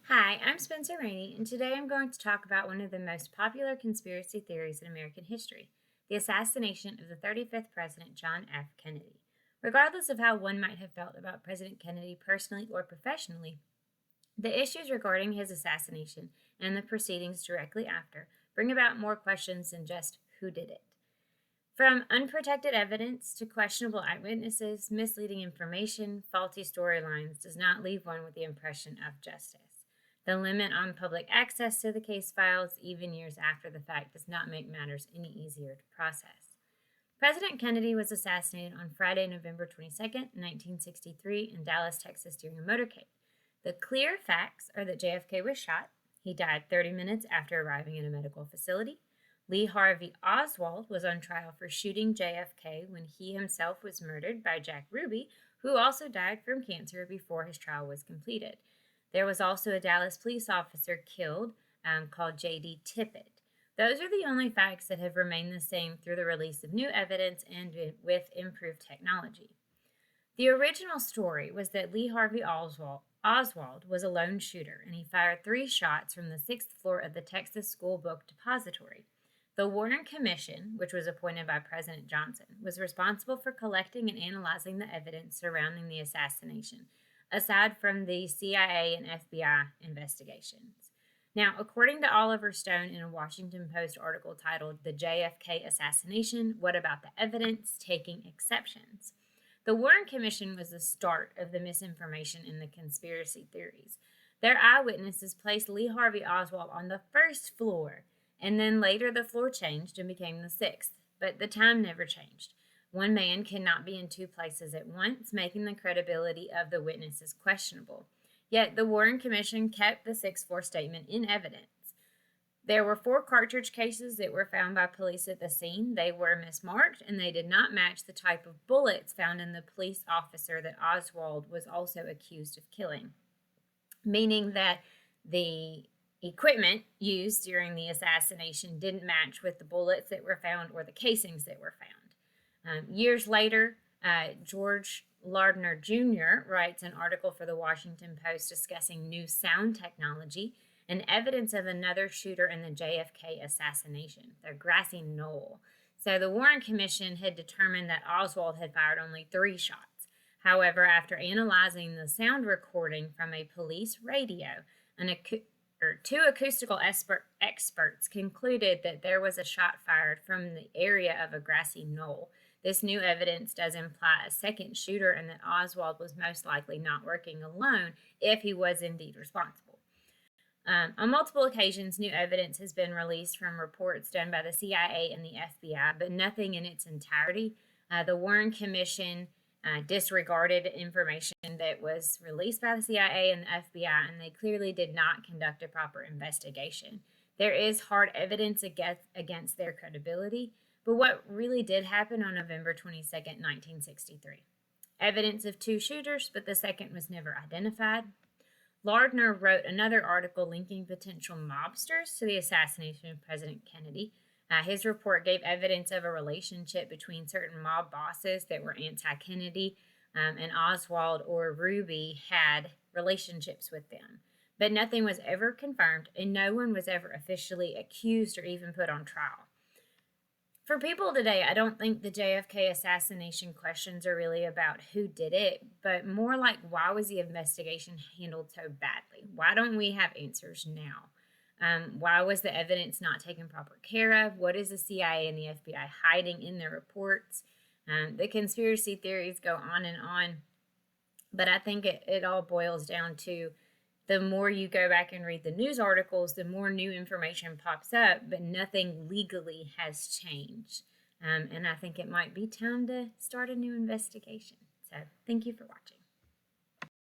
Hi, I'm Spencer Rainey, and today I'm going to talk about one of the most popular conspiracy theories in American history, the assassination of the 35th President John F. Kennedy. Regardless of how one might have felt about President Kennedy personally or professionally, the issues regarding his assassination and the proceedings directly after bring about more questions than just who did it. From unprotected evidence to questionable eyewitnesses, misleading information, faulty storylines does not leave one with the impression of justice. The limit on public access to the case files, even years after the fact, does not make matters any easier to process. President Kennedy was assassinated on Friday, November 22nd, 1963, in Dallas, Texas, during a motorcade. The clear facts are that JFK was shot. He died 30 minutes after arriving at a medical facility. Lee Harvey Oswald was on trial for shooting JFK when he himself was murdered by Jack Ruby, who also died from cancer before his trial was completed. There was also a Dallas police officer killed called J.D. Tippit. Those are the only facts that have remained the same through the release of new evidence and with improved technology. The original story was that Lee Harvey Oswald was a lone shooter, and he fired 3 shots from the 6th floor of the Texas School Book Depository. The Warren Commission, which was appointed by President Johnson, was responsible for collecting and analyzing the evidence surrounding the assassination, aside from the CIA and FBI investigations. Now, according to Oliver Stone in a Washington Post article titled "The JFK Assassination, What About the Evidence? Taking Exceptions?" The Warren Commission was the start of the misinformation and the conspiracy theories. Their eyewitnesses placed Lee Harvey Oswald on the 1st floor, and then later the floor changed and became the 6th, but the time never changed. One man cannot be in 2 places at once, making the credibility of the witnesses questionable. Yet the Warren Commission kept the 6th floor statement in evidence. There were 4 cartridge cases that were found by police at the scene. They were mismarked, and they did not match the type of bullets found in the police officer that Oswald was also accused of killing, meaning that the equipment used during the assassination didn't match with the bullets that were found or the casings that were found. Years later, George Lardner Jr. writes an article for the Washington Post discussing new sound technology and evidence of another shooter in the JFK assassination, the grassy knoll. So the Warren Commission had determined that Oswald had fired only 3 shots. However, after analyzing the sound recording from a police radio, 2 acoustical experts concluded that there was a shot fired from the area of a grassy knoll. This new evidence does imply a second shooter and that Oswald was most likely not working alone if he was indeed responsible. On multiple occasions, new evidence has been released from reports done by the CIA and the FBI, but nothing in its entirety. The Warren Commission disregarded information that was released by the CIA and the FBI, and they clearly did not conduct a proper investigation. There is hard evidence against their credibility, but what really did happen on November 22nd, 1963? Evidence of 2 shooters, but the second was never identified. Lardner wrote another article linking potential mobsters to the assassination of President Kennedy. His report gave evidence of a relationship between certain mob bosses that were anti-Kennedy, and Oswald or Ruby had relationships with them. But nothing was ever confirmed, and no one was ever officially accused or even put on trial. For people today, I don't think the JFK assassination questions are really about who did it, but more like why was the investigation handled so badly? Why don't we have answers now? Why was the evidence not taken proper care of? What is the CIA and the FBI hiding in their reports? The conspiracy theories go on, but I think it all boils down to the more you go back and read the news articles, the more new information pops up, but nothing legally has changed. And I think it might be time to start a new investigation. So thank you for watching.